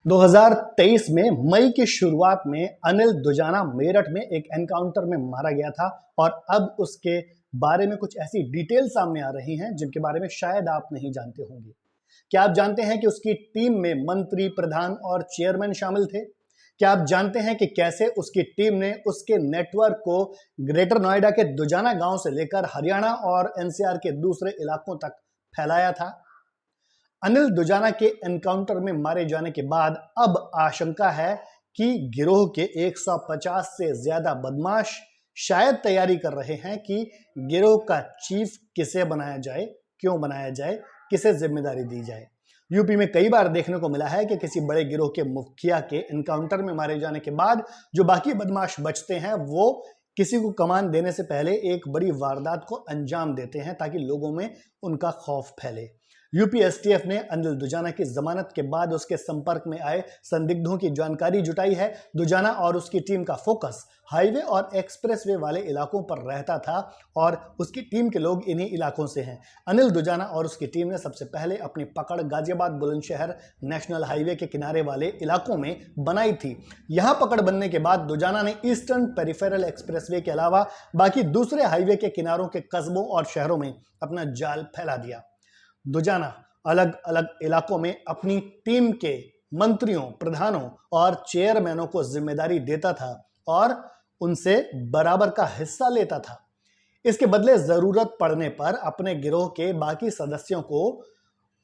2023 में मई की शुरुआत में अनिल दुजाना मेरठ में एक एनकाउंटर में मारा गया था और अब उसके बारे में कुछ ऐसी डिटेल सामने आ रही हैं जिनके बारे में शायद आप नहीं जानते होंगे। क्या आप जानते हैं कि उसकी टीम में मंत्री, प्रधान और चेयरमैन शामिल थे? क्या आप जानते हैं कि कैसे उसकी टीम ने उसके नेटवर्क को ग्रेटर नोएडा के दुजाना गांव से लेकर हरियाणा और एनसीआर के दूसरे इलाकों तक फैलाया था? अनिल दुजाना के एनकाउंटर में मारे जाने के बाद अब आशंका है कि गिरोह के 150 से ज्यादा बदमाश शायद तैयारी कर रहे हैं कि गिरोह का चीफ किसे बनाया जाए, क्यों बनाया जाए, किसे जिम्मेदारी दी जाए। यूपी में कई बार देखने को मिला है कि किसी बड़े गिरोह के मुखिया के एनकाउंटर में मारे जाने के बाद जो बाकी बदमाश बचते हैं वो किसी को कमान देने से पहले एक बड़ी वारदात को अंजाम देते हैं ताकि लोगों में उनका खौफ फैले। यूपी एसटीएफ ने अनिल दुजाना की जमानत के बाद उसके संपर्क में आए संदिग्धों की जानकारी जुटाई है। दुजाना और उसकी टीम का फोकस हाईवे और एक्सप्रेसवे वाले इलाकों पर रहता था और उसकी टीम के लोग इन्हीं इलाकों से हैं। अनिल दुजाना और उसकी टीम ने सबसे पहले अपनी पकड़ गाजियाबाद बुलंदशहर नेशनल हाईवे के किनारे वाले इलाकों में बनाई थी। यहां पकड़ बनने के बाद दुजाना ने ईस्टर्न पेरिफेरल एक्सप्रेसवे के अलावा बाकी दूसरे हाईवे के किनारों के कस्बों और शहरों में अपना जाल फैला दिया। दुजाना अलग अलग इलाकों में अपनी टीम के मंत्रियों, प्रधानों और चेयरमैनों को जिम्मेदारी देता था और उनसे बराबर का हिस्सा लेता था। इसके बदले जरूरत पड़ने पर अपने गिरोह के बाकी सदस्यों को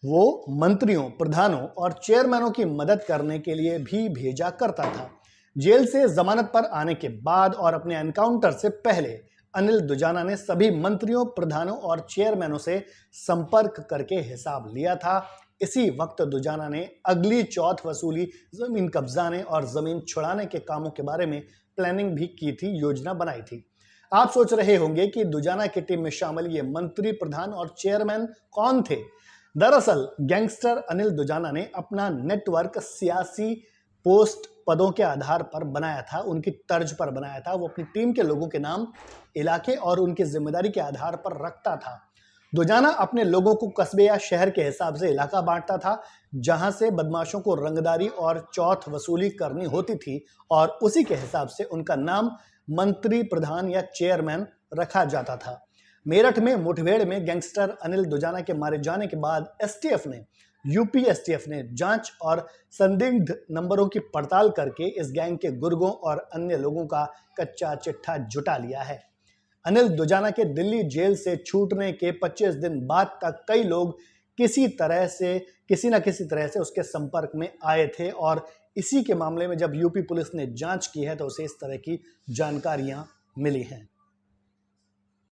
वो मंत्रियों, प्रधानों और चेयरमैनों की मदद करने के लिए भी भेजा करता था। जेल से जमानत पर आने के बाद और अपने एनकाउंटर से पहले अनिल दुजाना ने सभी मंत्रियों, प्रधानों और चेयरमैनों से संपर्क करके हिसाब लिया था। इसी वक्त दुजाना ने अगली चौथ वसूली, जमीन कब्जाने और जमीन छुड़ाने के कामों के बारे में प्लानिंग भी की थी, योजना बनाई थी। आप सोच रहे होंगे कि दुजाना की टीम में शामिल ये मंत्री, प्रधान और चेयरमैन कौन थे? दरअसल गैंगस्टर अनिल दुजाना ने अपना नेटवर्क सियासी पोस्ट पदों के आधार पर बनाया था, उनकी तर्ज पर बनाया था। वो अपनी टीम के लोगों के नाम, इलाके और उनकी जिम्मेदारी के आधार पर रखता था। दुजाना अपने लोगों को कस्बे या शहर के हिसाब से इलाका बांटता था जहां से बदमाशों को रंगदारी और चौथ वसूली करनी होती थी और उसी के हिसाब से उनका नाम मंत्री, प्रधान या चेयरमैन रखा जाता था। मेरठ में मुठभेड़ में गैंगस्टर अनिल दुजाना के मारे जाने के बाद यूपी एसटीएफ ने जांच और संदिग्ध नंबरों की पड़ताल करके इस गैंग के गुर्गों और अन्य लोगों का कच्चा चिट्ठा जुटा लिया है। अनिल दुजाना के दिल्ली जेल से छूटने के 25 दिन बाद तक कई लोग किसी न किसी तरह से उसके संपर्क में आए थे और इसी के मामले में जब यूपी पुलिस ने जांच की है तो उसे इस तरह की जानकारियां मिली हैं।